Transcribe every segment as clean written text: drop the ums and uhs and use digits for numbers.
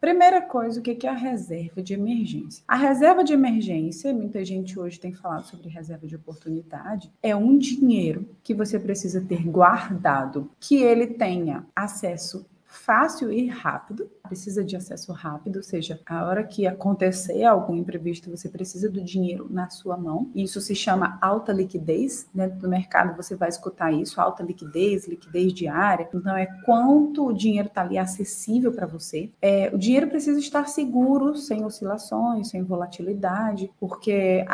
Primeira coisa, o que é a reserva de emergência? A reserva de emergência, muita gente hoje tem falado sobre reserva de oportunidade, é um dinheiro que você precisa ter guardado, que ele tenha acesso fácil e rápido, precisa de acesso rápido, ou seja, a hora que acontecer algum imprevisto, você precisa do dinheiro na sua mão. Isso se chama alta liquidez. Dentro do mercado você vai escutar isso, alta liquidez, liquidez diária. Então é quanto o dinheiro está ali acessível para você. O dinheiro precisa estar seguro, sem oscilações, sem volatilidade, porque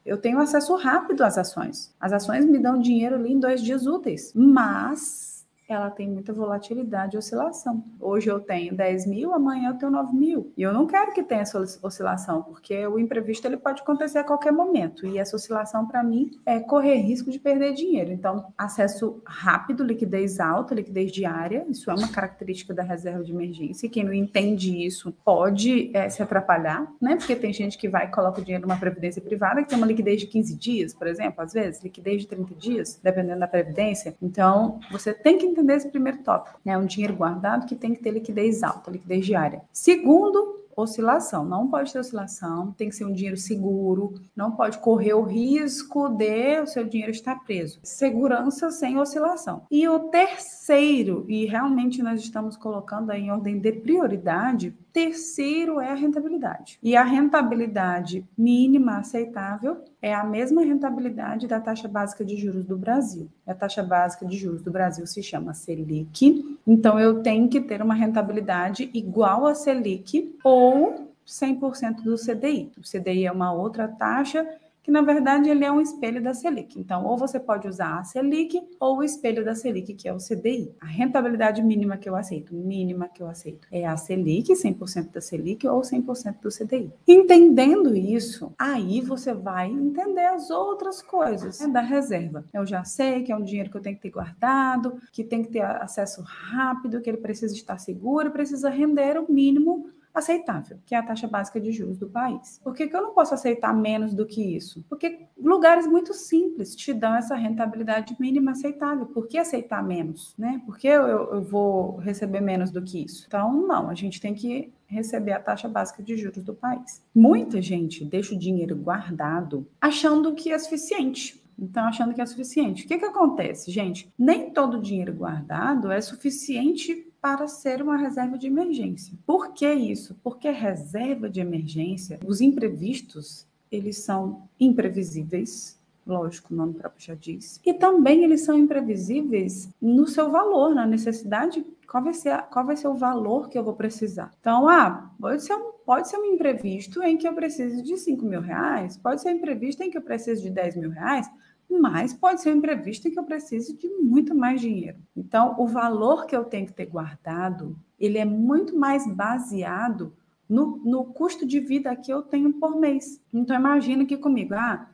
eu tenho acesso rápido às ações. As ações me dão dinheiro ali em 2 dias úteis, mas ela tem muita volatilidade e oscilação. Hoje eu tenho 10 mil, amanhã eu tenho 9 mil. E eu não quero que tenha essa oscilação, porque o imprevisto ele pode acontecer a qualquer momento. E essa oscilação, para mim, é correr risco de perder dinheiro. Então, acesso rápido, liquidez alta, liquidez diária, isso é uma característica da reserva de emergência. E quem não entende isso pode se atrapalhar, né? Porque tem gente que vai e coloca o dinheiro numa previdência privada que tem uma liquidez de 15 dias, por exemplo, às vezes, liquidez de 30 dias, dependendo da previdência. Então, você tem que entender esse primeiro tópico, né? Um dinheiro guardado que tem que ter liquidez alta, liquidez diária. Segundo, oscilação. Não pode ter oscilação, tem que ser um dinheiro seguro, não pode correr o risco de o seu dinheiro estar preso. Segurança sem oscilação. E o terceiro, e realmente nós estamos colocando aí em ordem de prioridade, terceiro é a rentabilidade. E a rentabilidade mínima aceitável é a mesma rentabilidade da taxa básica de juros do Brasil. A taxa básica de juros do Brasil se chama Selic, então eu tenho que ter uma rentabilidade igual a Selic ou 100% do CDI. O CDI é uma outra taxa que, na verdade, ele é um espelho da Selic. Então, ou você pode usar a Selic ou o espelho da Selic, que é o CDI. A rentabilidade mínima que eu aceito, é a Selic, 100% da Selic ou 100% do CDI. Entendendo isso, aí você vai entender as outras coisas, né, da reserva. Eu já sei que é um dinheiro que eu tenho que ter guardado, que tem que ter acesso rápido, que ele precisa estar seguro, precisa render o mínimo aceitável, que é a taxa básica de juros do país. Por que eu não posso aceitar menos do que isso? Porque lugares muito simples te dão essa rentabilidade mínima aceitável. Por que aceitar menos, né? Por que eu vou receber menos do que isso? Então, não, a gente tem que receber a taxa básica de juros do país. Muita gente deixa o dinheiro guardado achando que é suficiente. Então, achando que é suficiente. O que acontece, gente? Nem todo dinheiro guardado é suficiente para ser uma reserva de emergência. Por que isso? Porque reserva de emergência, os imprevistos, eles são imprevisíveis, lógico, o nome próprio já diz, e também eles são imprevisíveis no seu valor, na necessidade, qual vai ser o valor que eu vou precisar. Então, pode ser um imprevisto em que eu preciso de 5 mil reais, pode ser um imprevisto em que eu preciso de 10 mil reais, mas pode ser um imprevisto em que eu precise de muito mais dinheiro. Então, o valor que eu tenho que ter guardado, ele é muito mais baseado no custo de vida que eu tenho por mês. Então, imagina aqui comigo,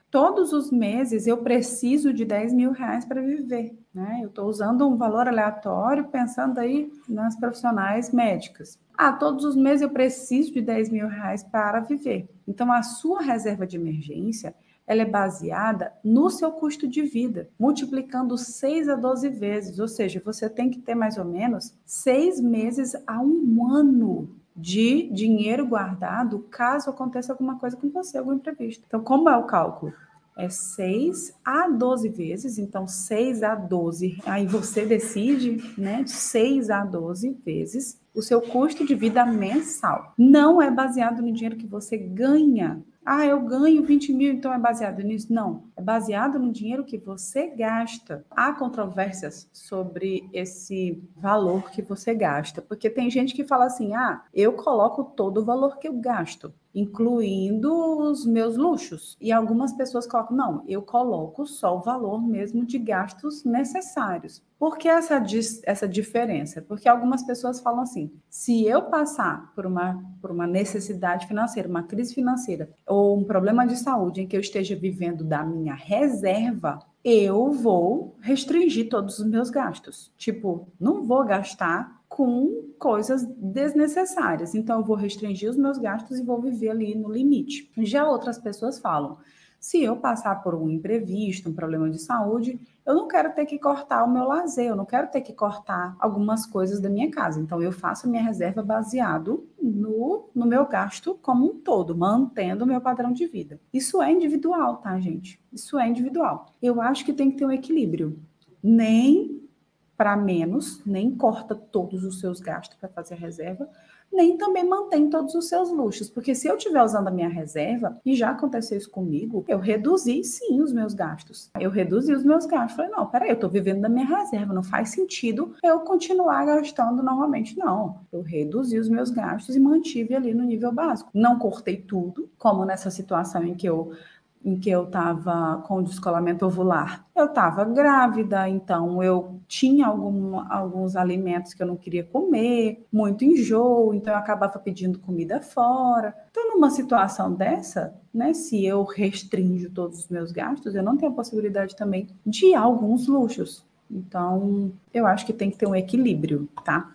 todos os meses eu preciso de 10 mil reais para viver, né? Eu estou usando um valor aleatório, pensando aí nas profissionais médicas. Todos os meses eu preciso de 10 mil reais para viver. Então, a sua reserva de emergência, ela é baseada no seu custo de vida, multiplicando 6 a 12 vezes, ou seja, você tem que ter mais ou menos 6 meses a 1 ano de dinheiro guardado, caso aconteça alguma coisa com você, algum imprevisto. Então, como é o cálculo? É 6 a 12 vezes, então 6 a 12, aí você decide, né, de 6 a 12 vezes o seu custo de vida mensal. Não é baseado no dinheiro que você ganha. Eu ganho 20 mil, então é baseado nisso? Não, é baseado no dinheiro que você gasta. Há controvérsias sobre esse valor que você gasta, porque tem gente que fala assim, eu coloco todo o valor que eu gasto, incluindo os meus luxos. E algumas pessoas colocam, não, eu coloco só o valor mesmo de gastos necessários. Por que essa diferença? Porque algumas pessoas falam assim, se eu passar por uma necessidade financeira, uma crise financeira, ou um problema de saúde em que eu esteja vivendo da minha reserva, eu vou restringir todos os meus gastos. Tipo, não vou gastar com coisas desnecessárias. Então, eu vou restringir os meus gastos e vou viver ali no limite. Já outras pessoas falam, se eu passar por um imprevisto, um problema de saúde, eu não quero ter que cortar o meu lazer, eu não quero ter que cortar algumas coisas da minha casa. Então, eu faço a minha reserva baseado no meu gasto como um todo, mantendo o meu padrão de vida. Isso é individual, tá, gente? Isso é individual. Eu acho que tem que ter um equilíbrio. Nem para menos, nem corta todos os seus gastos para fazer reserva, nem também mantém todos os seus luxos, porque se eu estiver usando a minha reserva, e já aconteceu isso comigo, eu reduzi sim os meus gastos. Eu reduzi os meus gastos. Falei, não, peraí, eu estou vivendo da minha reserva, não faz sentido eu continuar gastando normalmente, não. Eu reduzi os meus gastos e mantive ali no nível básico. Não cortei tudo, como nessa situação em que eu estava com descolamento ovular. Eu estava grávida, então eu tinha alguns alimentos que eu não queria comer, muito enjoo, então eu acabava pedindo comida fora. Então, numa situação dessa, né, se eu restringo todos os meus gastos, eu não tenho a possibilidade também de alguns luxos. Então, eu acho que tem que ter um equilíbrio, tá?